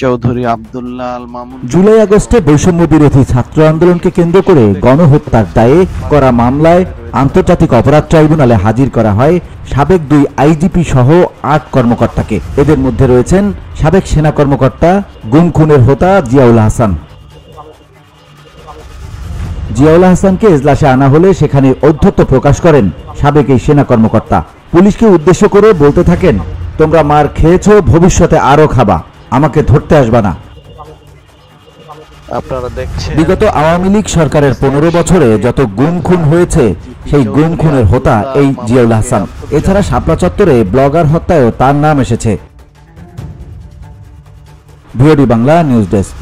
চৌধুরী আব্দুল্লাহ আল মামুন। জুলাই আগস্টে বৈষম্য বিরোধী ছাত্র আন্দোলনকে কেন্দ্র করে গণহত্যার দায়ে করা মামলায় আন্তর্জাতিক অপরাধ ট্রাইব্যুনালে হাজির করা হয় সাবেক 2 আইজিপি সহ 8 কর্মকর্তাকে। এদের মধ্যে রয়েছেন সাবেক সেনা কর্মকর্তা গুম খুনের হোতা জিয়াউল হাসান। জিয়াউল হাসানকে এজলাসে আনা হলে সেখানে ঔদ্ধত্য প্রকাশ করেন সাবেক এই সেনা কর্মকর্তা। পুলিশকে উদ্দেশ্য করে বলতে থাকেন, তোমরা মার খেয়েছো, ভবিষ্যতে আরো খাবা, আমাকে ধরতে আসবা না। আপনারা দেখছেন বিগত আওয়ামী লীগ সরকারের 15 বছরে যত গুম খুন হয়েছে সেই গুম খুনের হোতা এই জিয়াউল হাসান। এছাড়া শাপলা চত্বরে ব্লগার হত্যায়ও তার নাম এসেছে। VOD Bangla news desk.